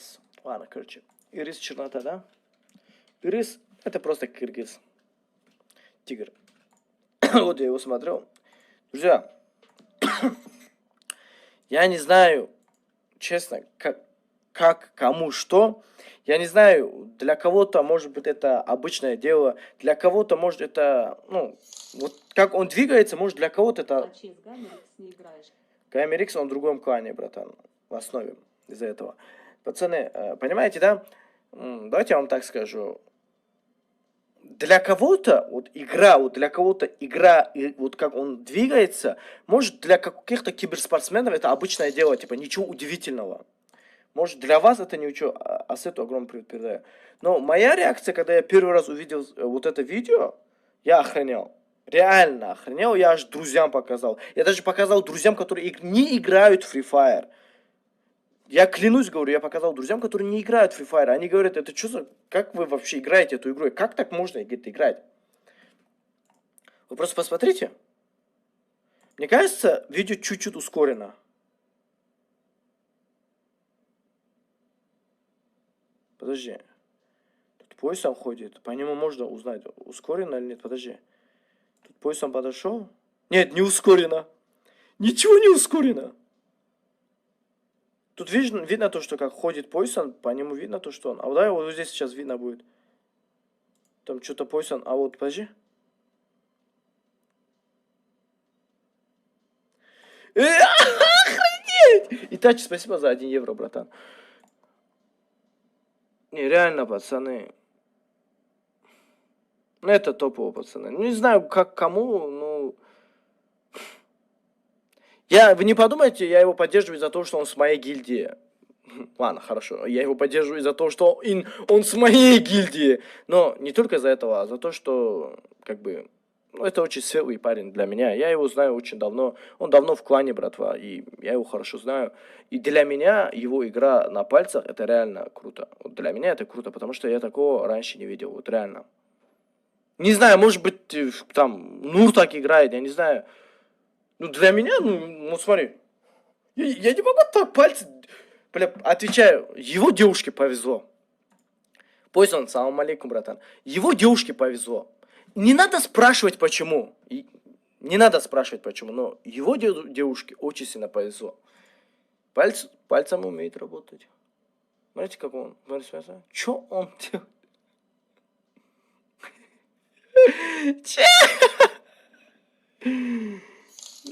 Ирис. Ладно, короче. Ирис чернота, да? Ирис — это просто киргиз. Тигр. Вот я его смотрел. Друзья, я не знаю, честно, как, кому, что. Я не знаю, для кого-то, может быть, это обычное дело, для кого-то, может, это, ну, вот как он двигается, может, для кого-то это... А через Гамерикс не играешь? Гамерикс, он в другом клане, братан, в основе из-за этого. Пацаны, понимаете, да? Давайте я вам так скажу. Для кого-то вот игра, вот как он двигается, может, для каких-то киберспортсменов это обычное дело, типа, ничего удивительного. Может, для вас это ничего, Ассету огромный привет передаю. Но моя реакция, когда я первый раз увидел вот это видео, я охренел. Реально охренел, я аж друзьям показал. Я даже показал друзьям, которые не играют в Free Fire. Я клянусь, говорю, я показал друзьям, которые не играют в Free Fire. Они говорят, это что за... Как вы вообще играете эту игру? Как так можно играть? Вы просто посмотрите. Мне кажется, видео чуть-чуть ускорено. Подожди. Тут поясом ходит. По нему можно узнать, ускорено или нет. Подожди. Тут поясом подошел. Нет, не ускорено. Ничего не ускорено. Тут видно то, что как ходит поясом, по нему видно то, что он. А вот, да, вот здесь сейчас видно будет. Там что-то поясом. А вот, подожди. Охренеть! Итачи, спасибо за 1 евро, братан. Не, реально, пацаны. Ну, это топово, пацаны. Ну, не знаю, как кому, ну... Вы не подумайте, я его поддерживаю за то, что он с моей гильдии. Ладно, хорошо. Я его поддерживаю за то, что он с моей гильдии. Но не только из-за этого, а за то, что, как бы... Ну, это очень светлый парень для меня. Я его знаю очень давно. Он давно в клане, братва. И я его хорошо знаю. И для меня его игра на пальцах, это реально круто. Вот для меня это круто, потому что я такого раньше не видел. Вот реально. Не знаю, может быть, там, Нур так играет, я не знаю. Ну, для меня, ну смотри. Я не могу так пальцы... Бля, отвечаю, его девушке повезло. Пойсон, салам алейкум, братан. Его девушке повезло. Не надо спрашивать, почему. Не надо спрашивать, почему. Но его девушке очень сильно повезло. Пальцем умеет работать. Смотрите, как он. Смотрите, что он делает?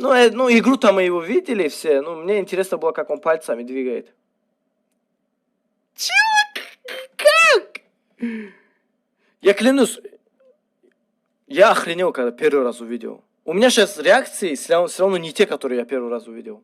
Ну, игру-то мы его видели все. Ну, мне интересно было, как он пальцами двигает. Как? Я клянусь, я охренел, когда первый раз увидел. У меня сейчас реакции все равно не те, которые я первый раз увидел.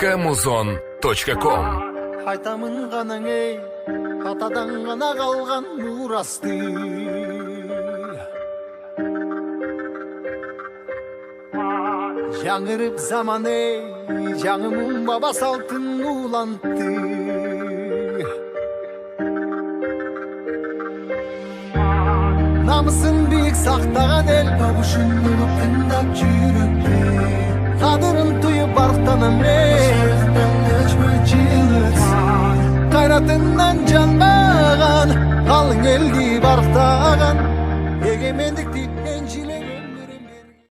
Kamuzon.com Айтамын ғанаң ей, атадан ғана қалған мұрасты. Жаңырып заман ей, жаңымын баба салтын уланты. Намысын биік сақтаған ел, бабушын ұлып тыңдап жүріпті. Қадырын тұйып барықтанам Қайратынан жанбаған, қалың елді барықтаған, егемендікті еншілеген.